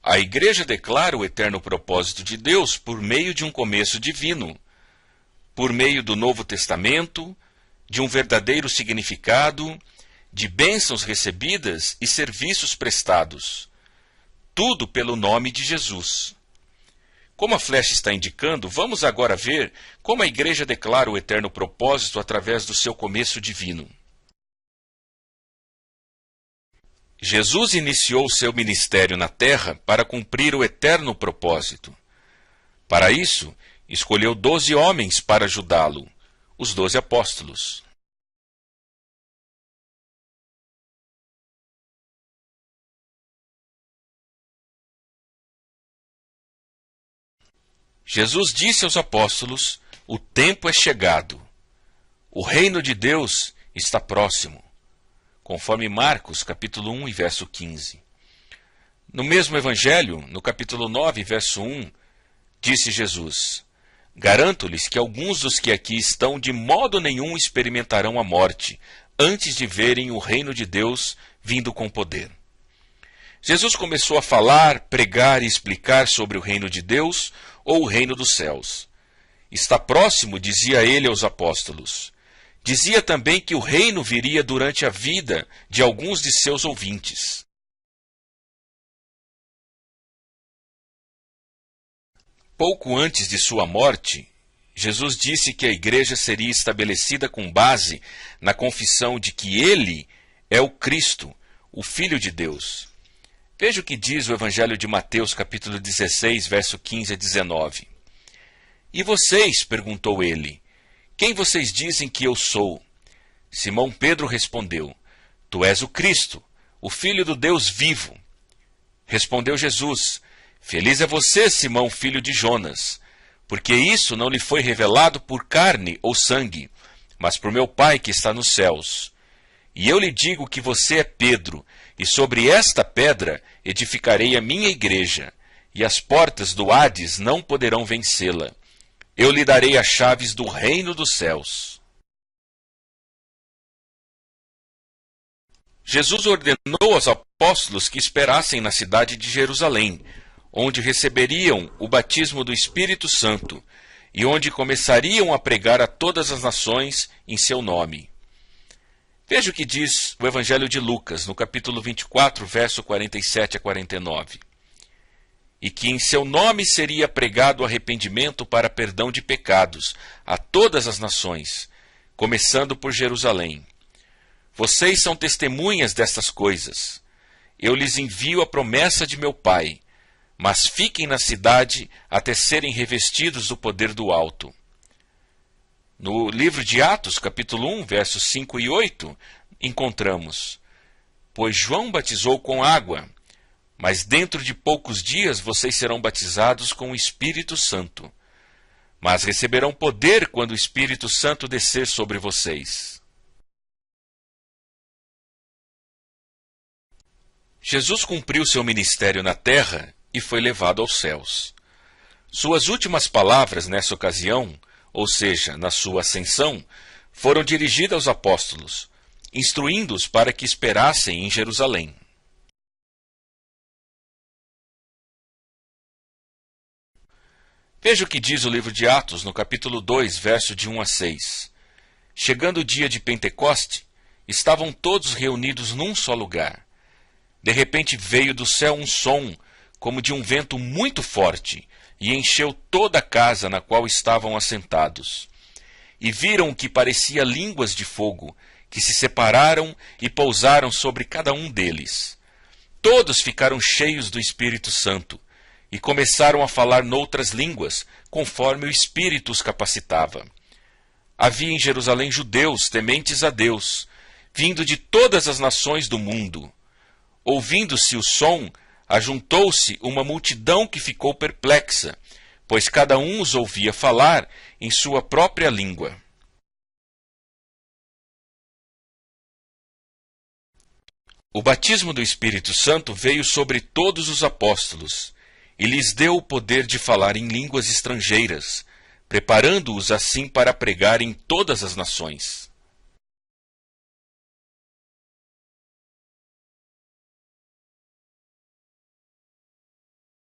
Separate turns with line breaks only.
A Igreja declara o eterno propósito de Deus por meio de um começo divino, por meio do Novo Testamento, de um verdadeiro significado, de bênçãos recebidas e serviços prestados. Tudo pelo nome de Jesus. Como a flecha está indicando, vamos agora ver como a Igreja declara o eterno propósito através do seu começo divino. Jesus iniciou seu ministério na terra para cumprir o eterno propósito. Para isso, escolheu 12 homens para ajudá-lo, os 12 apóstolos. Jesus disse aos apóstolos: o tempo é chegado, o reino de Deus está próximo, conforme Marcos, capítulo 1 e verso 15. No mesmo evangelho, no capítulo 9, verso 1, disse Jesus: garanto-lhes que alguns dos que aqui estão de modo nenhum experimentarão a morte, antes de verem o reino de Deus vindo com poder. Jesus começou a falar, pregar e explicar sobre o reino de Deus ou o reino dos céus. Está próximo, dizia ele aos apóstolos. Dizia também que o reino viria durante a vida de alguns de seus ouvintes. Pouco antes de sua morte, Jesus disse que a igreja seria estabelecida com base na confissão de que ele é o Cristo, o Filho de Deus. Veja o que diz o Evangelho de Mateus, capítulo 16, verso 15 a 19. E vocês, perguntou ele, quem vocês dizem que eu sou? Simão Pedro respondeu, tu és o Cristo, o Filho do Deus vivo. Respondeu Jesus, feliz é você, Simão, filho de Jonas, porque isso não lhe foi revelado por carne ou sangue, mas por meu Pai que está nos céus. E eu lhe digo que você é Pedro, e sobre esta pedra edificarei a minha igreja, e as portas do Hades não poderão vencê-la. Eu lhe darei as chaves do reino dos céus. Jesus ordenou aos apóstolos que esperassem na cidade de Jerusalém, onde receberiam o batismo do Espírito Santo, e onde começariam a pregar a todas as nações em seu nome. Veja o que diz o Evangelho de Lucas, no capítulo 24, verso 47 a 49. E que em seu nome seria pregado arrependimento para perdão de pecados a todas as nações, começando por Jerusalém. Vocês são testemunhas destas coisas. Eu lhes envio a promessa de meu Pai, mas fiquem na cidade até serem revestidos do poder do alto. No livro de Atos, capítulo 1, versos 5 e 8, encontramos: pois João batizou com água, mas dentro de poucos dias vocês serão batizados com o Espírito Santo. Mas receberão poder quando o Espírito Santo descer sobre vocês. Jesus cumpriu seu ministério na terra e foi levado aos céus. Suas últimas palavras nessa ocasião, ou seja, na sua ascensão, foram dirigidas aos apóstolos, instruindo-os para que esperassem em Jerusalém. Veja o que diz o livro de Atos, no capítulo 2, verso de 1 a 6. Chegando o dia de Pentecoste, estavam todos reunidos num só lugar. De repente veio do céu um som, como de um vento muito forte, e encheu toda a casa na qual estavam assentados. E viram o que parecia línguas de fogo, que se separaram e pousaram sobre cada um deles. Todos ficaram cheios do Espírito Santo, e começaram a falar noutras línguas, conforme o Espírito os capacitava. Havia em Jerusalém judeus tementes a Deus, vindo de todas as nações do mundo. Ouvindo-se o som, ajuntou-se uma multidão que ficou perplexa, pois cada um os ouvia falar em sua própria língua. O batismo do Espírito Santo veio sobre todos os apóstolos, e lhes deu o poder de falar em línguas estrangeiras, preparando-os assim para pregar em todas as nações.